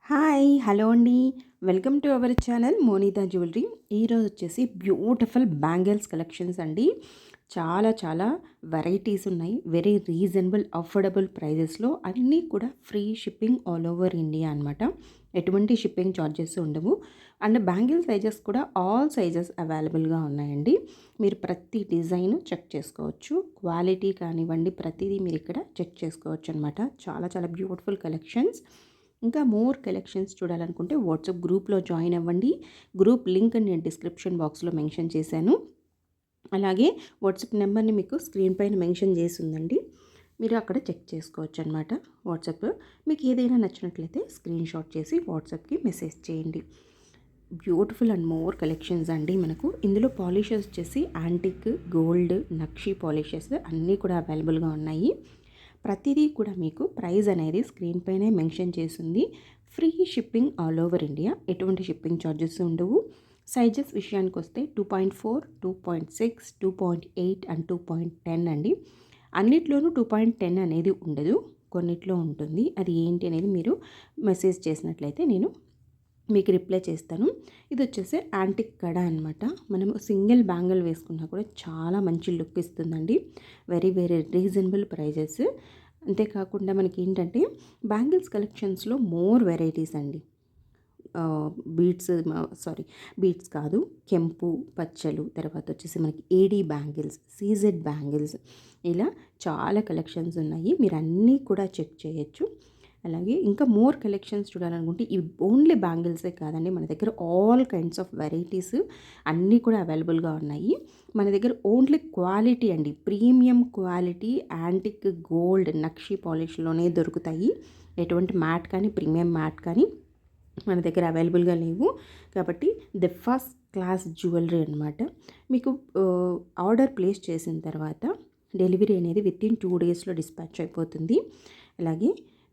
Hi hello అండి. Welcome to our channel Monita jewellery. ఈరోజు వచ్చేసి బ్యూటిఫుల్ బ్యాంగిల్స్ కలెక్షన్స్ అండి. చాలా చాలా వెరైటీస్ ఉన్నాయి. వెరీ రీజనబుల్ అఫోర్డబుల్ ప్రైజెస్లో అన్నీ కూడా free shipping all over India అనమాట. ఎటువంటి షిప్పింగ్ ఛార్జెస్ ఉండవు. అండ్ బ్యాంగిల్ సైజెస్ కూడా ఆల్ సైజెస్ అవైలబుల్గా ఉన్నాయండి. మీరు ప్రతి డిజైన్ చెక్ చేసుకోవచ్చు. క్వాలిటీ కానివ్వండి, ప్రతిదీ మీరు ఇక్కడ చెక్ చేసుకోవచ్చు అనమాట. చాలా చాలా బ్యూటిఫుల్ కలెక్షన్స్. ఇంకా మోర్ కలెక్షన్స్ చూడాలనుకుంటే వాట్సాప్ గ్రూప్లో జాయిన్ అవ్వండి. గ్రూప్ లింక్ నేను డిస్క్రిప్షన్ బాక్స్లో మెన్షన్ చేశాను. అలాగే వాట్సాప్ నెంబర్ని మీకు స్క్రీన్ పైన మెన్షన్ చేసి ఉందండి. మీరు అక్కడ చెక్ చేసుకోవచ్చు అనమాట. వాట్సాప్ మీకు ఏదైనా నచ్చినట్లయితే స్క్రీన్ షాట్ చేసి వాట్సాప్కి మెసేజ్ చేయండి. బ్యూటిఫుల్ అండ్ మోర్ కలెక్షన్స్ అండి. మనకు ఇందులో పాలిషెస్ వచ్చేసి యాంటిక్, గోల్డ్, నక్షి పాలిషెస్ అన్నీ కూడా అవైలబుల్గా ఉన్నాయి. ప్రతిదీ కూడా మీకు ప్రైస్ అనేది స్క్రీన్ పైనే మెన్షన్ చేసింది. Free shipping all over India. ఎటువంటి షిప్పింగ్ ఛార్జెస్ ఉండవు. సైజెస్ విషయానికి వస్తే 2.4, 2.6, 2.8 అండ్ 2.10 అండి. అన్నిట్లోనూ 2.10 అనేది ఉండదు, కొన్నిట్లో ఉంటుంది. అది ఏంటి అనేది మీరు మెసేజ్ చేసినట్లయితే నేను మీకు రిప్లై చేస్తాను. ఇది వచ్చేసి యాంటిక్ కడ అనమాట. మనం సింగిల్ బ్యాంగిల్ వేసుకున్నా కూడా చాలా మంచి లుక్ ఇస్తుందండి. Very very reasonable prices. అంతేకాకుండా మనకి ఏంటంటే బ్యాంగిల్స్ కలెక్షన్స్లో మోర్ వెరైటీస్ అండి. బీడ్స్ కాదు, కెంపు పచ్చలు, తర్వాత వచ్చేసి మనకి ఏడీ బ్యాంగిల్స్, సీజెడ్ బ్యాంగిల్స్, ఇలా చాలా కలెక్షన్స్ ఉన్నాయి. మీరు అన్నీ కూడా చెక్ చేయొచ్చు. అలాగే ఇంకా మోర్ కలెక్షన్స్ చూడాలనుకుంటే ఇవి ఓన్లీ బ్యాంగిల్సే కాదండి, మన దగ్గర ఆల్ కైండ్స్ ఆఫ్ వెరైటీస్ అన్నీ కూడా అవైలబుల్గా ఉన్నాయి. మన దగ్గర ఓన్లీ క్వాలిటీ అండి, ప్రీమియం క్వాలిటీ యాంటిక్ గోల్డ్ నక్షి పాలిష్లోనే దొరుకుతాయి. ఎటువంటి మ్యాట్ కానీ ప్రీమియం మ్యాట్ కానీ మన దగ్గర అవైలబుల్గా లేవు. కాబట్టి ది ఫస్ట్ క్లాస్ జ్యువెలరీ అనమాట. మీకు ఆర్డర్ ప్లేస్ చేసిన తర్వాత డెలివరీ అనేది వితిన్ 2 డేస్లో డిస్పాచ్ అయిపోతుంది. అలాగే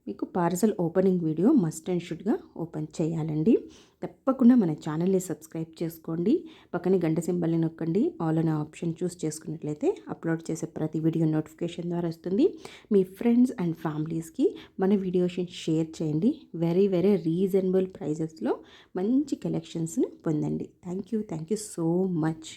మీకు parcel opening video must and షుడ్గా ఓపెన్ చేయాలండి. తప్పకుండా మన ఛానల్ని సబ్స్క్రైబ్ చేసుకోండి. పక్కనే గంట సింబల్ని నొక్కండి. ఆల్ అనే ఆప్షన్ చూస్ చేసుకున్నట్లయితే అప్లోడ్ చేసే ప్రతి వీడియో నోటిఫికేషన్ ద్వారా వస్తుంది. మీ ఫ్రెండ్స్ అండ్ ఫ్యామిలీస్కి మన వీడియోస్ని షేర్ చేయండి. వెరీ వెరీ రీజనబుల్ ప్రైజెస్లో మంచి కలెక్షన్స్ని పొందండి. Thank you so much.